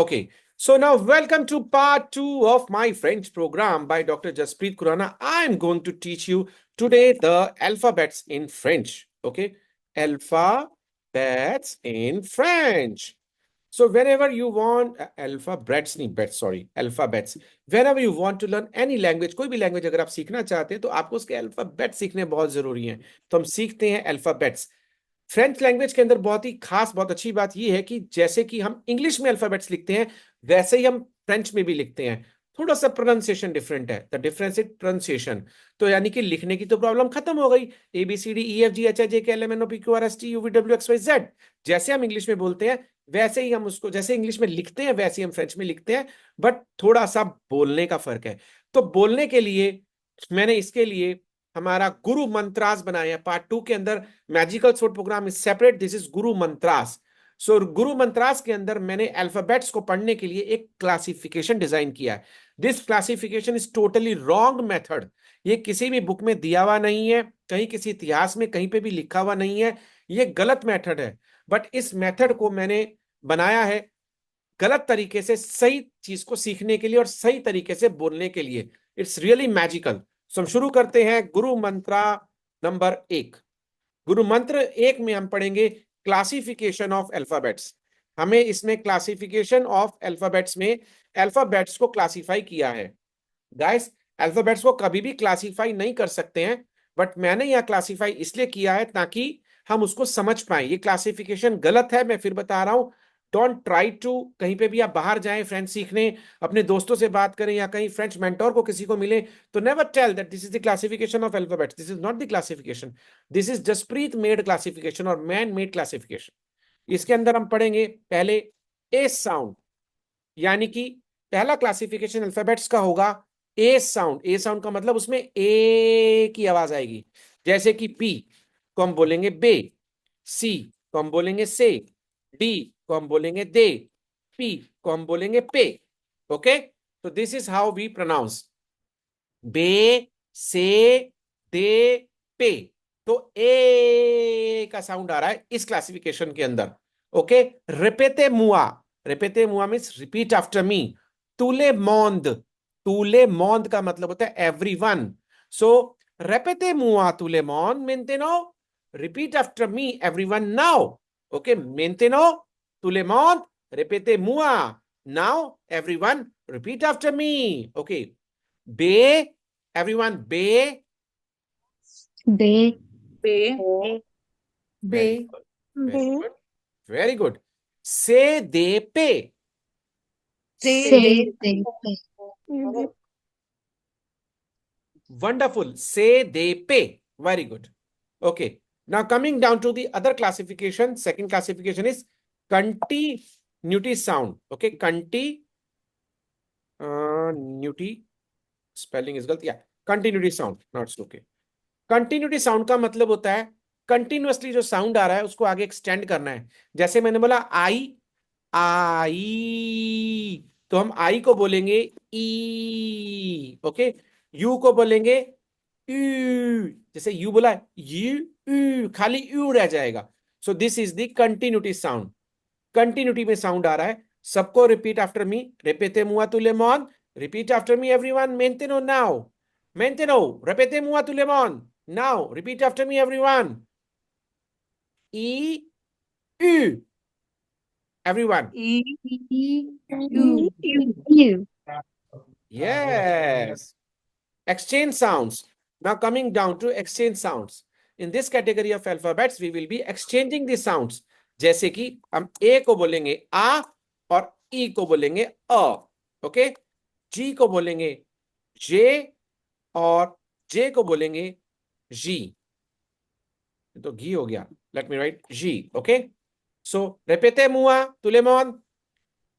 Okay, so now welcome to part 2 of my French program by Dr. Jaspreet Khurana. I am going to teach you today the alphabets in French. Okay, alphabets in French. So whenever you want alphabets, नहीं bets, sorry, alphabets. Whenever you want to learn any language, कोई भी language अगर आप सीखना चाहते हैं तो आपको उसके alphabets सीखने बहुत जरूरी हैं. तो हम सीखते हैं alphabets. फ्रेंच लैंग्वेज के अंदर बहुत ही खास, बहुत अच्छी बात यह है कि जैसे कि हम इंग्लिश में अल्फाबेट्स लिखते हैं वैसे ही हम फ्रेंच में भी लिखते हैं. थोड़ा सा प्रोनाउंसिएशन डिफरेंट है. The difference is pronunciation. तो यानी कि लिखने की तो प्रॉब्लम खत्म हो गई. A B C D E F G H I J K L M N O P Q R S T U V W X Y Z, जैसे हम इंग्लिश में बोलते हैं वैसे ही हम उसको, जैसे इंग्लिश में लिखते हैं वैसे ही हम फ्रेंच में लिखते हैं. बट थोड़ा सा बोलने का फर्क है. तो बोलने के लिए मैंने इसके लिए हमारा गुरु मंत्रास बनाया. पार्ट 2 के अंदर magical sort program is separate. This is guru mantras. सो गुरु मंत्रास के अंदर मैंने अल्फाबेट्स को पढ़ने के लिए एक क्लासिफिकेशन डिजाइन किया है. This classification is totally wrong method. ये किसी भी बुक में दिया हुआ नहीं है, कहीं किसी इतिहास में कहीं पे भी लिखा हुआ नहीं है. ये गलत मेथड है. बट इस मेथड को मैंने बनाया है गलत तरीके से सही चीज को सीखने के लिए और सही तरीके से बोलने के लिए. It's really magical. सो हम शुरू करते हैं गुरु मंत्रा नंबर 1. गुरु मंत्र 1 में हम पढ़ेंगे क्लासिफिकेशन ऑफ अल्फाबेट्स. हमें इसमें क्लासिफिकेशन ऑफ अल्फाबेट्स में अल्फाबेट्स को क्लासिफाई किया है. गाइस, अल्फाबेट्स को कभी भी क्लासिफाई नहीं कर सकते हैं, बट मैंने यह क्लासिफाई इसलिए किया है ताकि हम उसको समझ पाए. ये क्लासिफिकेशन गलत है, मैं फिर बता रहा हूं. डोंट ट्राई टू, कहीं पे भी आप बाहर जाएं फ्रेंच सीखने, अपने दोस्तों से बात करें या कहीं फ्रेंच मेंटोर को किसी को मिले, तो never tell that this is the classification of alphabets. This is not the classification. This is Jaspreet made classification और मैन मेड क्लासिफिकेशन. इसके अंदर हम पढ़ेंगे पहले ए साउंड, यानी कि पहला क्लासिफिकेशन अल्फाबेट्स का होगा ए साउंड. ए साउंड का मतलब उसमें ए की आवाज आएगी. जैसे कि बी को हम बोलेंगे बे, सी को हम बोलेंगे से, डी को हम बोलेंगे दे, पी को हम बोलेंगे पे. ओके, तो this is how we pronounce बे, से, दे, पे. तो ए का साउंड आ रहा है इस क्लासिफिकेशन के अंदर. ओके, रिपेते मुआ. रिपेते मुआ मीन्स रिपीट आफ्टर मी. तूले मोंद. तूले मोंद का मतलब होता है एवरीवन. सो रेपेते मुआ तूले मोंद मेंटेनो. Repeat after me everyone now. Okay, मेंटेनो तूले मोंद repete mua. Now everyone repeat after me. Okay, be, everyone be. Be. Be. Very Be. good. Very good. Very good. Se de pe. Say. Wonderful. Se de pe. Very good. Okay. Now coming down to the other classification. Second classification is continuity sound. Okay, continuity spelling is गलत. Yeah, continuity sound. Not okay. Continuity sound का मतलब होता है continuously जो sound आ रहा है उसको आगे एक्सटेंड करना है. जैसे मैंने बोला आई, आई, तो हम आई को बोलेंगे ई. ओके, यू को बोलेंगे यू. जैसे यू बोला यू, यू, खाली यू रह जाएगा. So this is the continuity sound. Continuity में साउंड आ रहा है. सबको रिपीट आफ्टर मी. रेपेते मुआ तू लेमॉन. Repeat after me everyone. मेंटेनो now. Menteno, repete mua tu lemon. Now, repeat after me, everyone. E, U. Everyone. E. You. Yes. Exchange sounds. Now, coming down to exchange sounds. In this category of alphabets, we will be exchanging the sounds. जैसे कि हम A को बोलेंगे आ और E को बोलेंगे अ. Okay, G को बोलेंगे J और जे को बोलेंगे जी. तो घी हो गया. लेट मी राइट जी. ओके, सो रेपेते मुआ तुलेमोन.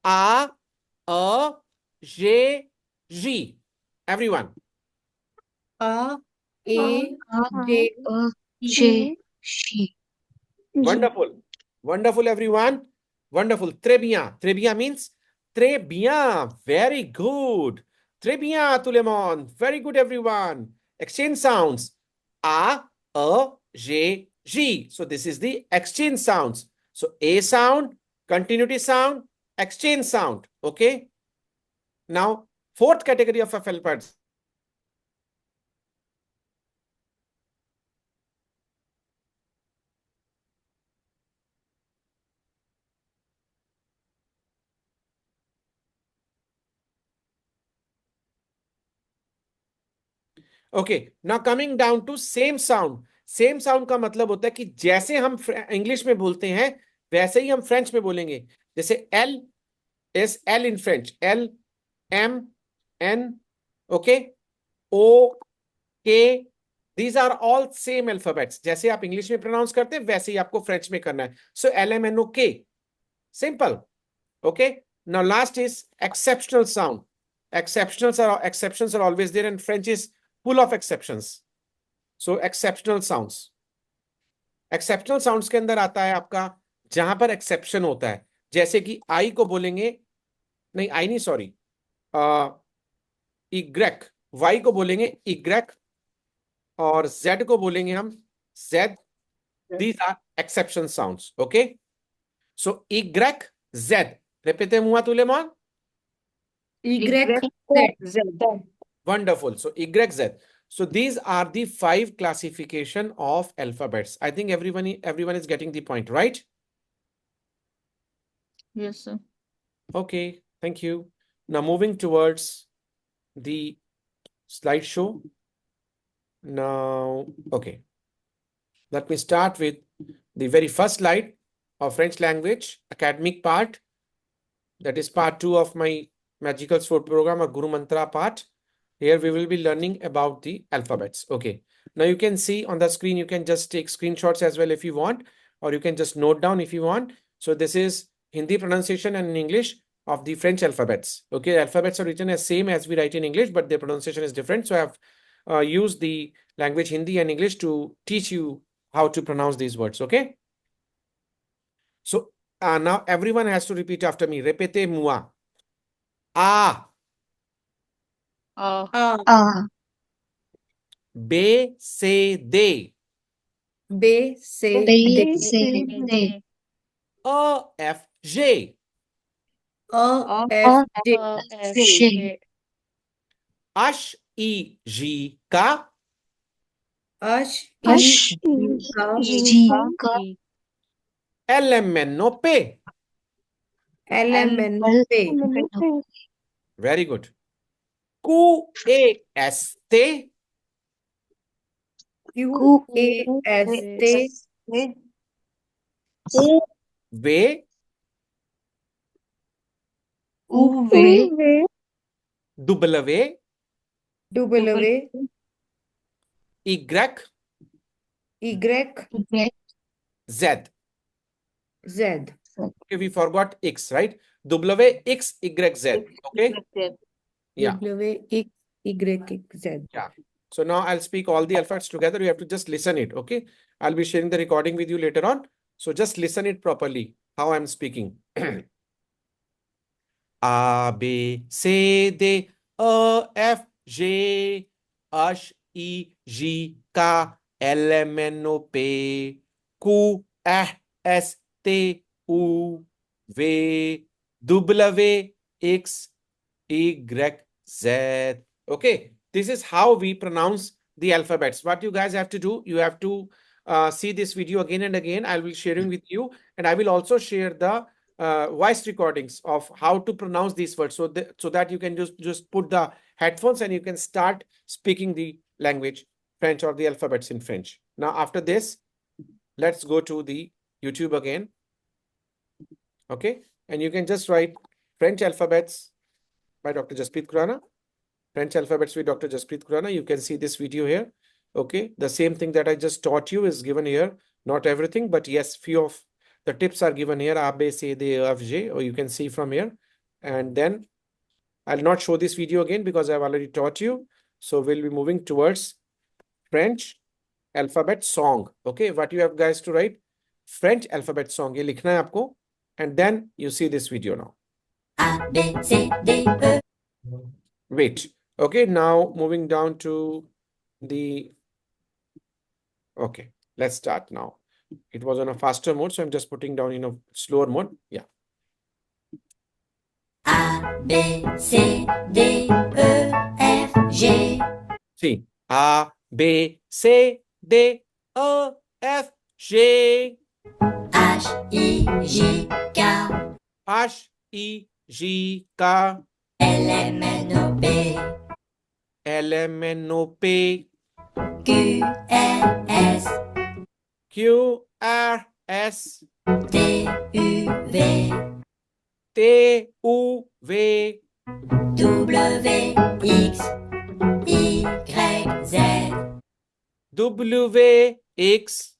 आ, अ, जे, जी. Everyone. A. A. J. J. She. Wonderful. Wonderful, everyone. Wonderful. Très bien. Très bien means très bien. Very good. Très bien, tout le monde. Very good, everyone. Exchange sounds. A, J, G. So this is the exchange sounds. So A sound, continuity sound, exchange sound. Okay. Now, fourth category of alphabets. Okay, now coming down to same sound. Same sound का मतलब होता है कि जैसे हम English में बोलते हैं वैसे ही हम फ्रेंच में बोलेंगे. जैसे L is L in French, L, M, N, okay, O, K, these are all same alphabets. जैसे आप इंग्लिश में प्रोनाउंस करते हैं वैसे ही आपको फ्रेंच में करना है. सो एल, एम, एन, ओ, के, simple. Okay, now last is exceptional sound. Exceptions are always there, and French is full of exceptions. So exceptional sounds. Exceptional sounds के अंदर आता है आपका जहां पर एक्सेप्शन होता है. जैसे कि आई को बोलेंगे, नहीं आई नहीं, सॉरी, इग्रेक. वाई को बोलेंगे इग्रेक और जेड को बोलेंगे हम Z. These are exception sounds. Okay. So इग्रेक Z. Repetez-moi tous les mots. Y, Z. Wonderful. So YZ. So these are the 5 classification of alphabets. I think everyone is getting the point, right? Yes, sir. Okay, thank you. Now moving towards the slideshow. Now, okay. Let me start with the very first slide of French language academic part. That is part 2 of my Magical Sword program, or Guru Mantra part. Here we will be learning about the alphabets. Okay. Now you can see on the screen, you can just take screenshots as well if you want, or you can just note down if you want. So this is Hindi pronunciation and in English of the French alphabets. Okay. Alphabets are written as same as we write in English, but their pronunciation is different. So I have used the language Hindi and English to teach you how to pronounce these words. Okay. So now everyone has to repeat after me. Répétez-moi. A. A, A, B, C, D. B, C, B, D. C, D, E, F, G. A, F, G. G, H, I, J, K. H, H, G, K, L, M, N, O, P. L, M, N, L, P. Very good. Q, A, S, T. Q, A, S, T. U, V. U, V, V. W, W, Y, Y, Z. Z. Okay, we forgot X, right? W, X, Y, Z. Okay. Yeah. W, X, Y, Z. Yeah. So now I'll speak all the alphabets together. You have to just listen it. Okay. I'll be sharing the recording with you later on. So just listen it properly, how I'm speaking. A, B, C, D, E, F, G, H, I, J, K, L, M, N, O, P, Q, R, S, T, U, V, W, X, Y, Z. Okay, this is how we pronounce the alphabets. What you guys have to do, you have to see this video again and again. I will be sharing with you, and I will also share the voice recordings of how to pronounce these words, so that you can just put the headphones and you can start speaking the language French or the alphabets in French. Now after this, let's go to the YouTube again. Okay, and you can just write French alphabets by Dr. Jasprit Khurana. French alphabets with Dr. Jasprit Khurana. You can see this video here. Okay, the same thing that I just taught you is given here. Not everything, but yes, few of the tips are given here. A, B, C, D, E, F, G, or you can see from here. And then I'll not show this video again because I've already taught you. So we'll be moving towards French alphabet song. Okay, what you have guys to write? French alphabet song. ये लिखना है आपको. And then you see this video now. A, B, C, D, E. Wait. Okay, now moving down to the. Okay, let's start now. It was on a faster mode, so I'm just putting down in a slower mode. Yeah. B, C, D, E, F, G, See, A, B, C, D, E, F, G, H, I, J, K, H, I, J, K, L, M, N, O, P, L, M, N, O, P, Q, R, S, Q, R, S, T, U, V, T, U, V, W, X, Y, Z, W, X,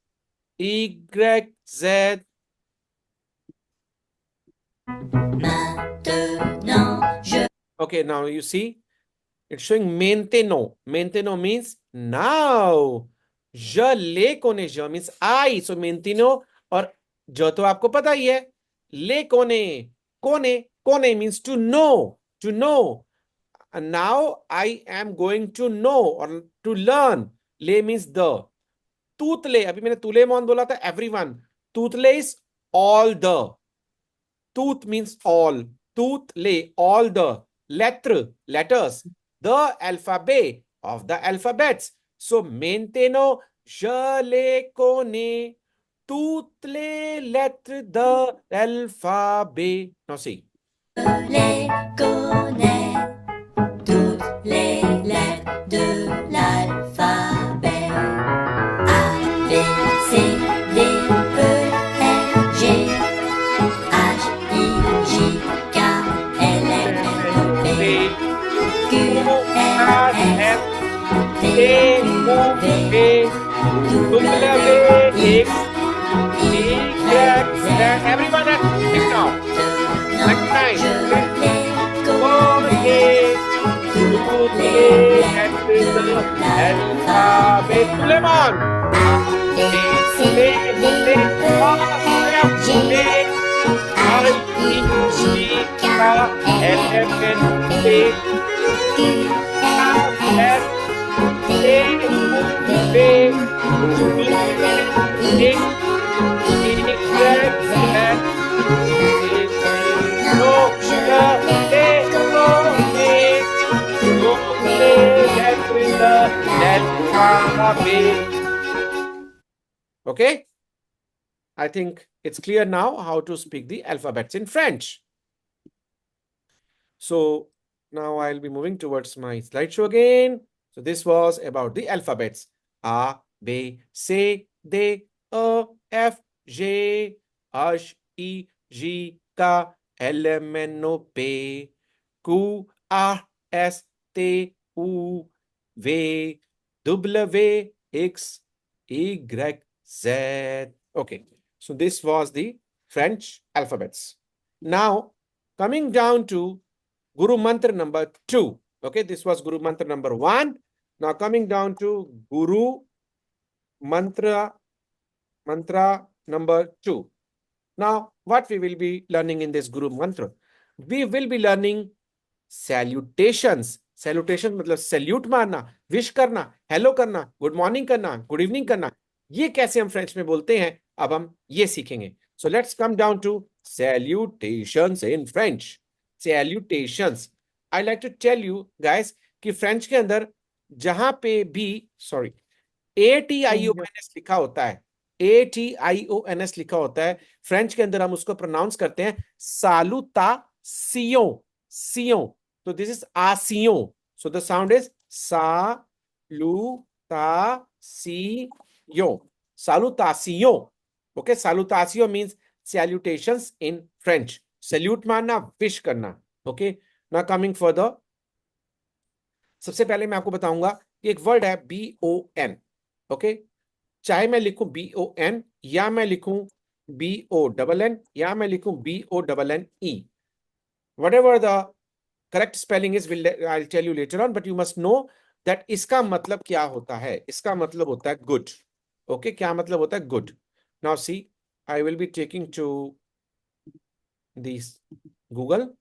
Y, Z. Maintenant, je Okay, now you see, it's showing maintenant. Maintenant means now. Je le kone, je means I. So maintenant और जो तो आपको पता ही है. Le kone, kone means to know, to know. And now I am going to know or to learn. Le means the. Tutle, अभी मैंने तुले मौन बोला था, everyone. Tutle is all the. Tooth means all. Toothle, all the letters, the alphabet of the alphabets. So maintenant, je les connais. Toutes les lettres de l'alphabet. Now see. les connais, toutes les lettres de l'alphabet. A, B, C, D, E, F, G, H, I, J, K, L, M, N, O, P, Q, R, S, T, U, V, W, X, Y, Z. Everyone has it now. Next time. Je les connais, toutes les lettres de l'alphabet. Suleiman. B, C, D, E, F, G, H, I, J, K, L, M, N, O, P, Q, R, S, T, U, V, W, X, Okay, I think it's clear now how to speak the alphabets in French. So now I'll be moving towards my slideshow again. So this was about the alphabets. A, B, C, D, E, F, G, H, I, J, K, L, M, N, O, P, Q, R, S, T, U, V, W, X, Y, Z. Okay, so this was the French alphabets. Now, coming down to Guru Mantra number 2. Okay, this was Guru Mantra number 1. Now coming down to Guru Mantra number 2. Now, what we will be learning in this Guru Mantra? We will be learning salutations. Salutation मतलब salute मारना, wish करना, hello करना, good morning करना, good evening करना. ये कैसे हम French में बोलते हैं, अब हम ये सीखेंगे. So let's come down to salutations in French. Salutations. I like to tell you guys कि फ्रेंच के अंदर जहां पे भी ATIONS लिखा होता है, ATIONS लिखा होता है, फ्रेंच के अंदर हम उसको प्रोनाउंस करते हैं सालुतासियों. So this is आसियों. So the sound is salutacion. Okay, salutacion means salutations in French. Salute मारना, wish करना. Okay, now coming further. सबसे पहले मैं आपको बताऊंगा कि एक वर्ड है BON. Okay, चाहे मैं लिखूं BON या मैं लिखूं BONN या मैं लिखूं BONNE. Whatever the correct spelling is, I'll tell you later on, but you must know that इसका मतलब क्या होता है. इसका मतलब होता है good. Okay, क्या मतलब होता है good. Now see, I will be taking to this Google,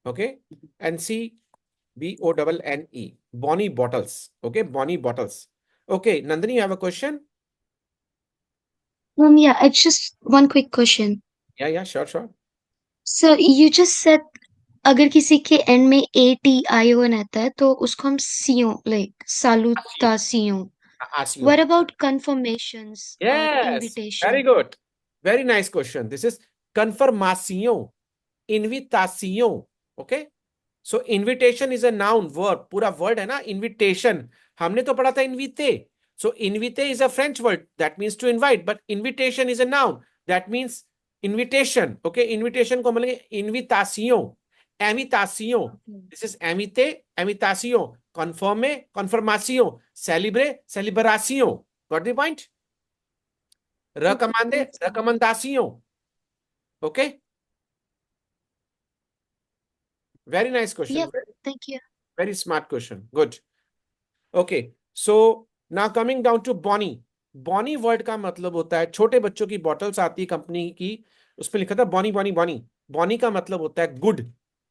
okay, and see BONNE, Bonnie bottles. Okay, Bonnie bottles. Okay, Nandini, you have a question? Yeah, it's just one quick question. Yeah, sure. So you just said अगर किसी के and में ATION आता है तो उसको हम सियो like सालुतासियो. Asio. What about confirmations or Yes, invitation? very good. Very nice question. This is confirmación, invitación. Okay? So invitation is a noun verb. पूरा word है ना invitation. हमने तो पढ़ा था invite. So invite is a French word that means to invite, but invitation is a noun that means invitation. Okay? Invitation को बोलेंगे invitación, invitación. This is invite, invitación. Confirme, confirmación. Celebre, celebración. Got the point? Recomende, recomendación. Okay? Very nice question. Yep, thank you. Very smart question. Good. Okay. So now coming down to Bonnie. Bonnie word का मतलब होता है, छोटे बच्चों की bottles आती है company की, उसमें लिखा था बॉनी बॉनी बॉनी. बॉनी का मतलब होता है गुड.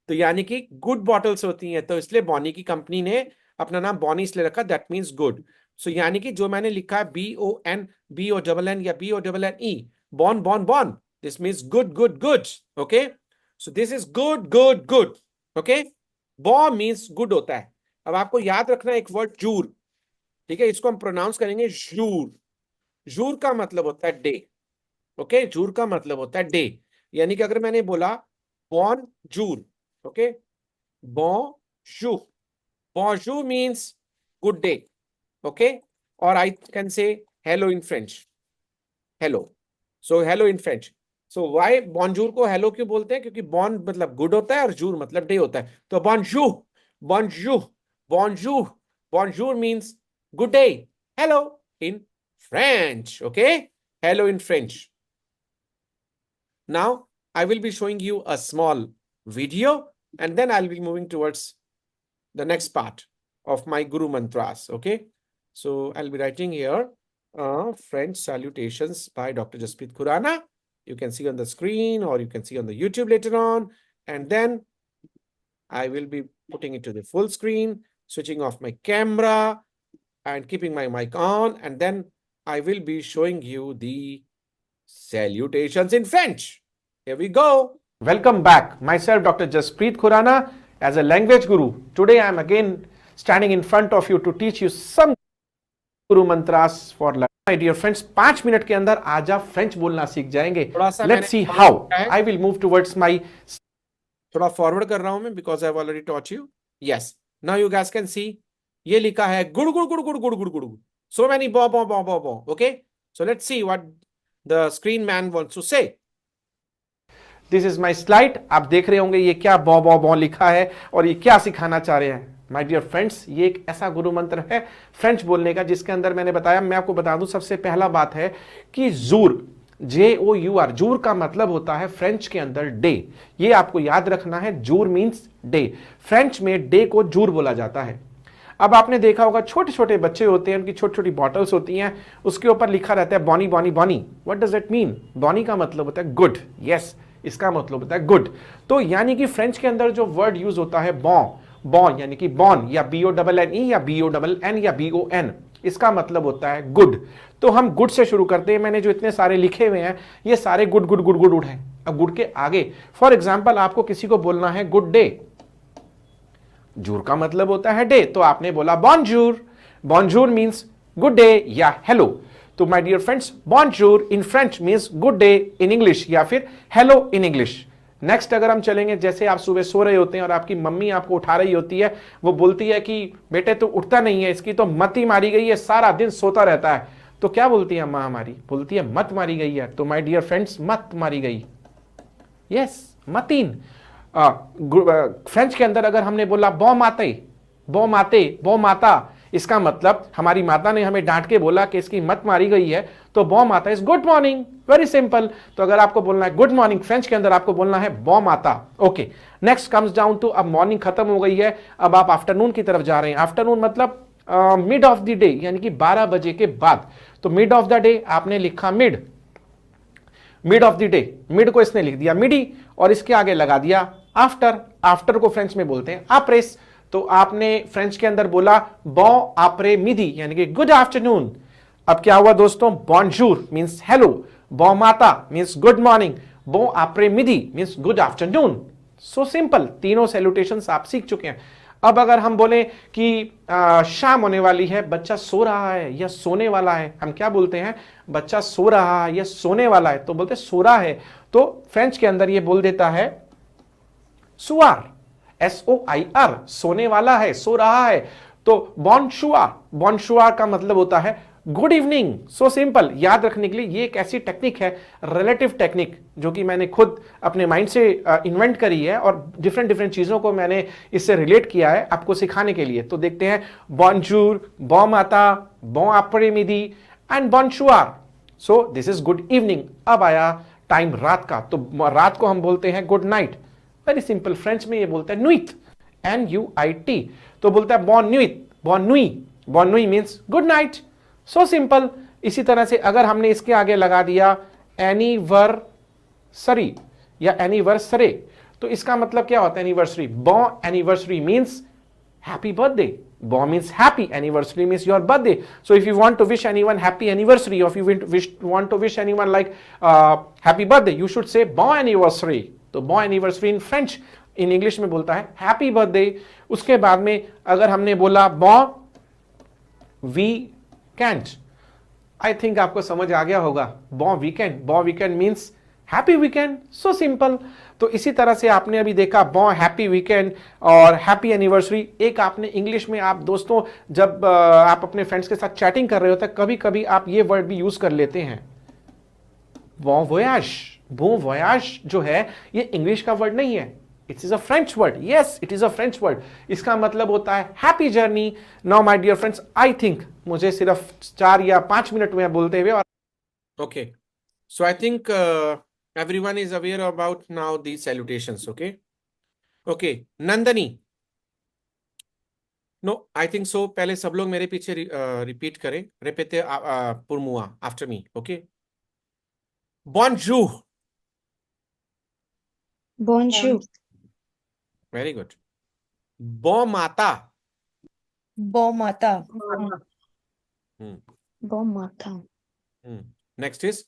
तो यानी कि गुड बॉटल्स होती हैं, तो इसलिए बॉनी की कंपनी ने अपना नाम बॉनी इसलिए रखा, दैट मीन्स गुड. सो यानी कि जो मैंने लिखा है BON, BONN या BONNE, बॉन बॉन बॉन, this means good good good. Okay, so this is good good good. Okay, बॉ मीन्स गुड होता है. अब आपको याद रखना एक वर्ड जूर. ठीक है, इसको हम प्रोनाउंस करेंगे जूर. जूर का मतलब होता है डे. ओके, जूर का मतलब होता है डे. यानी कि अगर मैंने बोला बॉन जूर, okay, bonjour, bonjour means good day. Okay, or I can say hello in French. Hello. So hello in French. So why bonjour को hello क्यों बोलते हैं? क्योंकि bon मतलब good होता है और jour मतलब day होता है. तो bonjour, bonjour, bonjour, bonjour means good day. Hello in French. Okay, hello in French. Now I will be showing you a small video and then I'll be moving towards the next part of my Guru Mantras. Okay, so I'll be writing here French salutations by Dr. Jasprit Khurana. You can see on the screen or you can see on the YouTube later on. And then I will be putting it to the full screen, switching off my camera and keeping my mic on. And then I will be showing you the salutations in French. Here we go. Welcome back. Myself, Dr. Jasprit Khurana, as a language guru. Today I am again standing in front of you to teach you some Guru Mantras for learning. My dear friends, 5 minute के अंदर आज आप French बोलना सीख जाएंगे. Let's see how. I will move towards my. थोड़ा forward कर रहा हूं मैं because I've already taught you. Yes. Now you guys can see. ये लिखा है गुड़ गुड़ गुड़ गुड़ गुड़ गुड़ गुड़. So many bo bo bo bo bo. Okay. So let's see what the screen man wants to say. This is my slide. आप देख रहे होंगे ये क्या बॉ बॉ बॉ लिखा है और ये क्या सिखाना चाह रहे हैं. माय डियर फ्रेंड्स, ये एक ऐसा गुरु मंत्र है फ्रेंच बोलने का जिसके अंदर मैंने बताया, मैं आपको बता दूं सबसे पहला बात है कि जूर, JOUR, जूर का मतलब होता है फ्रेंच के अंदर डे. ये आपको याद रखना है, जूर मीन्स डे. फ्रेंच में डे को जूर बोला जाता है. अब आपने देखा होगा छोटे छोटे बच्चे होते हैं, उनकी छोटी छोटी बॉटल्स होती हैं, उसके ऊपर लिखा रहता है बॉनी बॉनी बॉनी. What does it mean? बॉनी का मतलब होता है गुड. यस, इसका मतलब होता है गुड. तो यानी कि फ्रेंच के अंदर जो वर्ड यूज होता है बॉन, बॉन यानी कि बॉन या BONNE या BONN या BON, इसका मतलब होता है गुड. तो हम गुड से शुरू करते हैं. मैंने जो इतने सारे लिखे हुए हैं ये सारे गुड गुड गुड गुड हैं. अब गुड के आगे फॉर एग्जाम्पल आपको किसी को बोलना है गुड डे. जूर का मतलब होता है डे, तो आपने बोला बॉनजूर. बॉनजूर मीन्स गुड डे या हेलो. तो माय डियर फ्रेंड्स, बॉनजूर in French means good day in English या फिर हेलो इन इंग्लिश. नेक्स्ट अगर हम चलेंगे, जैसे आप सुबह सो रहे होते हैं और आपकी मम्मी आपको उठा रही होती है, वो बोलती है कि बेटे तो उठता नहीं है, इसकी तो मत ही मारी गई है, सारा दिन सोता रहता है. तो क्या बोलती है अम्मा हमारी? बोलती है मत मारी गई है. तो माय डियर फ्रेंड्स, मत मारी गई. यस, मतीन. फ्रेंच के अंदर अगर हमने बोला बॉ माते, बॉ माते, बॉ माता, इसका मतलब हमारी माता ने हमें डांट के बोला कि इसकी मत मारी गई है, तो बॉ माता is good morning. Very simple. तो अगर आपको बोलना है गुड मॉर्निंग, फ्रेंच के अंदर आपको बोलना है बॉ माता. Okay, next comes down to, अब मॉर्निंग खत्म हो गई है, अब आप आफ्टरनून की तरफ जा रहे हैं. आफ्टरनून मतलब मिड ऑफ द डे, यानी कि 12 बजे के बाद. तो मिड ऑफ द डे आपने लिखा mid, mid of the day, mid को इसने लिख दिया मिडी और इसके आगे लगा दिया आफ्टर. आफ्टर को फ्रेंच में बोलते हैं आप्रेस. तो आपने फ्रेंच के अंदर बोला बॉन आपरे मिडी, यानी कि गुड आफ्टरनून. अब क्या हुआ दोस्तों? बॉनजूर मींस हेलो, बॉन माता मींस गुड मॉर्निंग, बॉन आपरे मिडी means good afternoon. So simple, तीनों सैल्यूटेशंस आप सीख चुके हैं। अब अगर हम बोले कि शाम होने वाली है, बच्चा सो रहा है या सोने वाला है, हम क्या बोलते हैं? बच्चा सो रहा है या सोने वाला है, तो बोलते सो रहा है। तो फ्रेंच के अंदर ये बोल देता है सुआर, SOIR, सोने वाला है, सो रहा है। तो बॉनशुआ का मतलब होता है गुड इवनिंग। सो सिंपल, याद रखने के लिए ये एक ऐसी टेक्निक है, रिलेटिव टेक्निक, जो कि मैंने खुद अपने माइंड से इन्वेंट करी है और डिफरेंट डिफरेंट चीजों को मैंने इससे रिलेट किया है आपको सिखाने के लिए। तो देखते हैं, बॉनजूर, बॉन माता, बॉन après midi एंड बॉनशुआर। So this is good evening. अब आया टाइम रात का, तो रात को हम बोलते हैं good night. Very simple, French में ये बोलता है नुइट, NUIT। तो बोलता है बॉन न्यूइट, बॉन नुई means good night. So simple. इसी तरह से अगर हमने इसके आगे लगा दिया एनिवर्सरी या एनिवर्सरे, तो इसका मतलब क्या होता है? एनिवर्सरी, बॉन anniversary means happy birthday. Born means happy, anniversary means your birthday. So if you want to wish anyone happy anniversary, or if you want to wish anyone like happy birthday, you should say bon anniversary. तो bon anniversary in French, in English में बोलता है happy birthday। उसके बाद में अगर हमने बोला bon weekend, आई थिंक आपको समझ आ गया होगा। bon weekend means happy weekend. So simple. तो इसी तरह से आपने अभी देखा बॉ हैप्पी वीकेंड और हैप्पी एनिवर्सरी। एक आपने इंग्लिश में, आप दोस्तों जब आप अपने फ्रेंड्स के साथ चैटिंग कर रहे होते हैं, कभी कभी आप ये वर्ड भी यूज कर लेते हैं, बॉन वोयाज। बॉन वोयाज जो है ये इंग्लिश का वर्ड नहीं है, it is a French word. Yes, it is a French word. इसका मतलब होता है happy journey. Now my dear friends, I think मुझे सिर्फ 4 या 5 मिनट में बोलते हुए। Okay. So I think everyone is aware about now these salutations. Okay. Okay. Nandani. No, I think so. पहले सब लोग मेरे पीछे रिपीट करें। Repete pour moi after me. Okay. Bonjour. Bonjour. Very good. Bon matin. Bon matin. Hmm. Bon matin. Hmm. Next is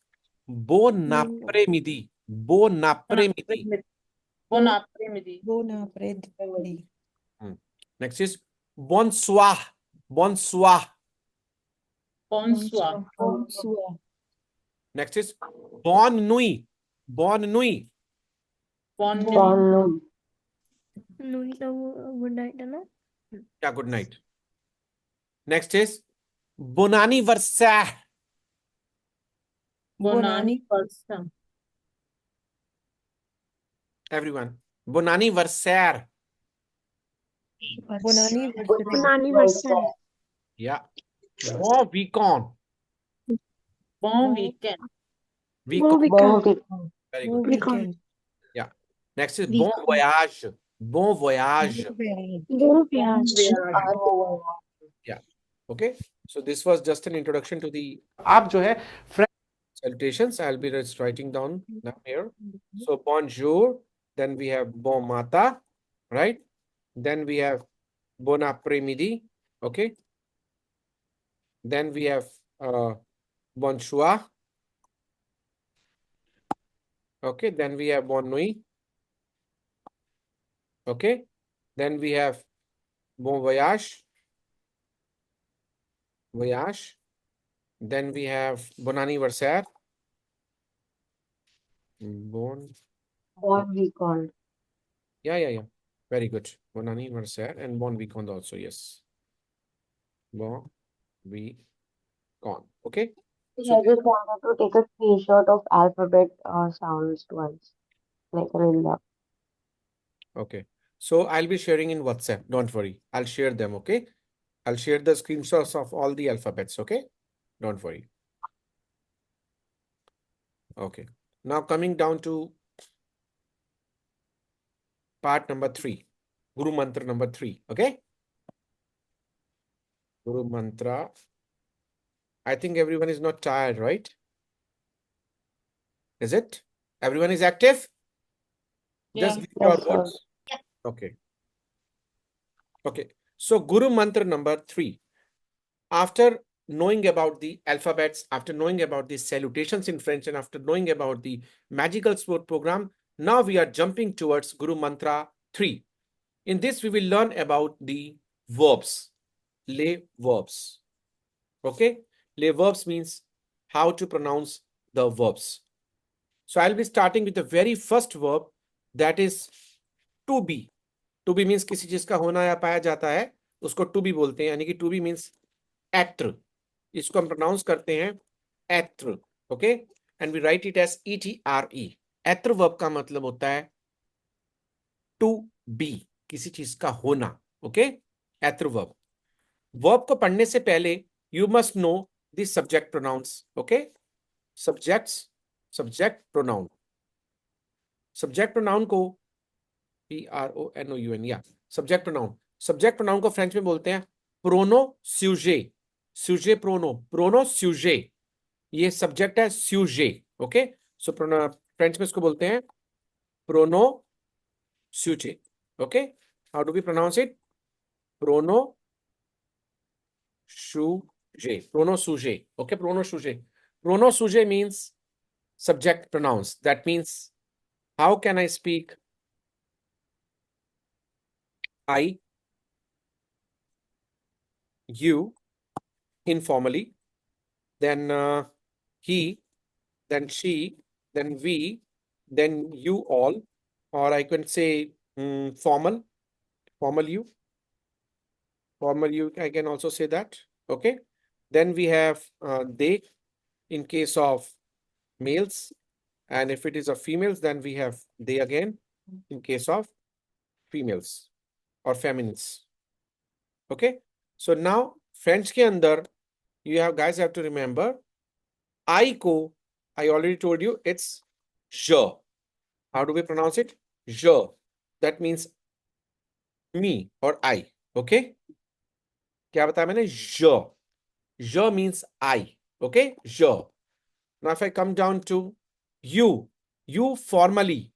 bon après-midi. Bon après-midi. Bon après-midi. Bon après-midi. Next is bonsoir. Bonsoir. Bonsoir. Bonsoir. Next is bonne nuit. Bonne nuit. Bonne nuit. Good night, Anna. Yeah, good night. Next is bon anniversaire. Bon anniversaire. Everyone. Bon anniversaire. Bon anniversaire. Bon anniversaire. Yeah. Bon weekend. Bon weekend. Weekend. Weekend. Very Bon good. weekend. Next is bon voyage. Bon voyage. Bon voyage. Yeah. Okay. So this was just an introduction to the आप जो है salutations. I'll be just writing down now here. So bonjour. Then we have bon matin. Right. Then we have bon après-midi. Okay. Then we have bonsoir. Okay. Then we have bonne nuit. Okay. Then we have bon voyage. Voyage. Then we have bon anniversaire. Bon. weekend. Yeah. Very good. Bon anniversaire and bon weekend also. Yes. Bon weekend. Okay. So I just wanted to take a screenshot of alphabet sounds once, like read up. okay. So I'll be sharing in WhatsApp. Don't worry. I'll share them. Okay. I'll share the screenshots of all the alphabets. Okay. Don't worry. Okay. Now coming down to part number 3. Guru Mantra number 3. Okay. Guru Mantra. I think everyone is not tired, right? Is it? Everyone is active? Just Yeah. give your Yes, sir. words. Okay. Okay. So Guru Mantra number 3. After knowing about the alphabets, after knowing about the salutations in French, and after knowing about the magical sport program, Now we are jumping towards Guru Mantra 3. In this, we will learn about the verbs. Lay verbs. Okay? Lay verbs means how to pronounce the verbs. So I'll be starting with the very first verb, that is to be. To be means किसी चीज का होना या पाया जाता है, उसको to be बोलते हैं, यानी कि to be means एत्र. इसको हम प्रोनाउंस करते हैं एत्र. Okay? And we write it as ETRE. एत्र वर्ब का मतलब होता है टू बी, किसी चीज का होना. ओके? एत्र वर्ब. वर्ब को पढ़ने से पहले you must know the subject pronouns. Okay? Subject pronoun. Subject pronoun को PRONOUN, या सब्जेक्ट प्रोनाउन. सब्जेक्ट प्रोनाउन को फ्रेंच में बोलते हैं प्रोनो स्यूजे. स्यूजे प्रोनो, प्रोनो स्यूजे. ये सब्जेक्ट है स्यूजे. ओके? सो फ्रेंच में इसको बोलते हैं प्रोनो स्यूजे. Okay? How do we pronounce it? प्रोनो शूजे. प्रोनो सूजे. ओके? प्रोनो सूजे. प्रोनो सूजे means subject pronouns. That means how can I speak I, you informally, then he, then she, then we, then you all, or I can say formal you. Formal you, I can also say that. Okay? Then we have they in case of males, and if it is of females, then we have they again in case of females or feminines. Okay? So now French के अंदर you guys have to remember I को, I already told you it's je. How do we pronounce it? Je. That means me or I. Okay? क्या बताया मैंने? Je. Je means I. Okay? Je. Now if I come down to you formally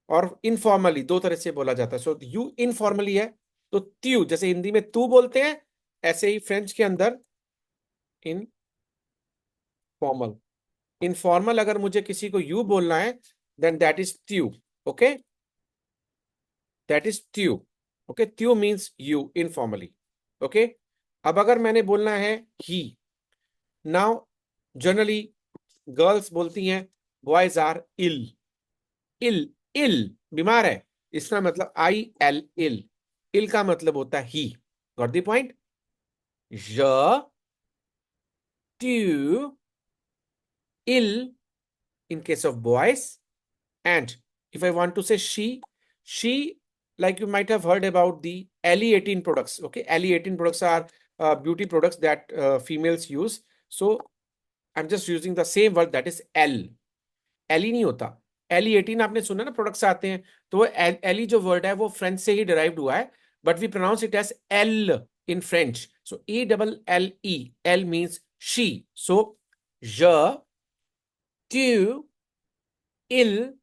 और informally दो तरह से बोला जाता है. सो यू इनफॉर्मली है तो त्यू, जैसे हिंदी में तू बोलते हैं, ऐसे ही फ्रेंच के अंदर इन फॉर्मल. इनफॉर्मल अगर मुझे किसी को यू बोलना है, देन दैट इज त्यू. ओके? दैट इज त्यू. ओके? त्यू मीन्स यू इनफॉर्मली. ओके? अब अगर मैंने बोलना है ही, नाउ जनरली गर्ल्स बोलती हैं बॉयज आर इल. इल बीमार है, इसका मतलब IL इल. इल का मतलब होता है he. Got the point? je, tu, il in case of boys, and if I want to say she, like you might have heard about the LE18 products. Okay? LE18 products are beauty products that females use. So I'm just using the same word, that is L. LE नहीं होता. LE18 आपने सुना ना, products आते हैं, तो वो LE जो वर्ड है वो फ्रेंच से ही डिराइव्ड हुआ है, but we pronounce it as L in French. So ELLE. L means she. So je, tu, il,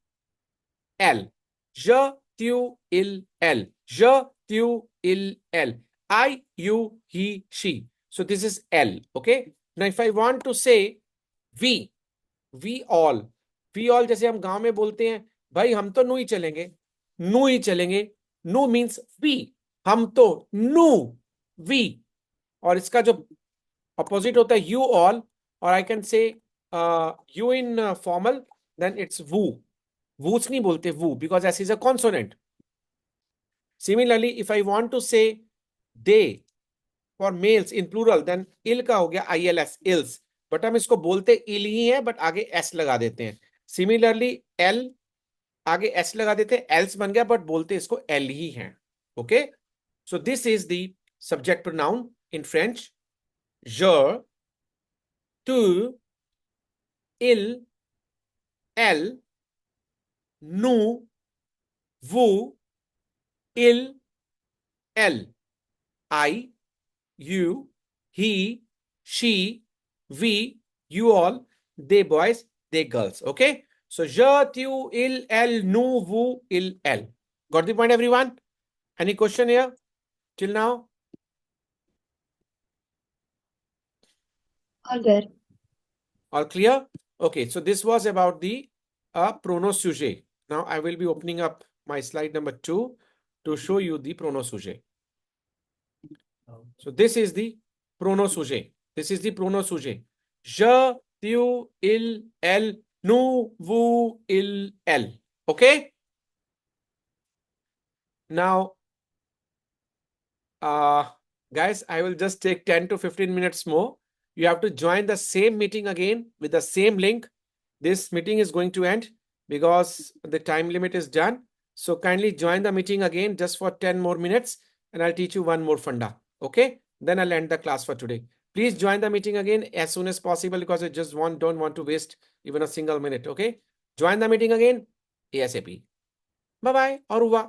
elle. Je, tu, il, elle. Je, tu, il, elle. I, you, he, she. So this is L. Okay? Now if I want to say we all. We all जैसे हम गांव में बोलते हैं, भाई हम तो नू ही चलेंगे. नू ही चलेंगे. नू मीन्स वी. हम तो नू, वी. और इसका जो अपोजिट होता है यू ऑल, और I can say you in formal, then it's वू. वूस नहीं बोलते वू, because S is a consonant. Similarly if I want to say they for males in plural, then इल का हो गया ILS, इल्स. बट हम इसको बोलते इल ही है, बट आगे एस लगा देते हैं. सिमिलरली एल आगे एस लगा देते हैं, एल्स बन गया, बट बोलते इसको एल ही है. Okay? So this is the subject pronoun in French. Je, tu, il, elle, nous, vous, il, elle. I, you, he, she, we, you all, they boys, they girls. Okay? So je, tu, il, elle, nous, vous, il, elle. Got the point, everyone? Any question here till now? All good. All clear? Okay, so this was about the prono sujet. Now I will be opening up my slide number 2 to show you the pronos sujet. So this is the pronos sujet. This is the pronos sujet. Je, tu, il, elle, nous, vous, il, elle. Okay? Now, guys, I will just take 10 to 15 minutes more. You have to join the same meeting again with the same link. This meeting is going to end because the time limit is done. So kindly join the meeting again just for 10 more minutes and I'll teach you one more funda. Okay? Then I'll end the class for today. Please join the meeting again as soon as possible because I just don't want to waste even a single minute. Okay? Join the meeting again ASAP. Bye-bye. Au revoir.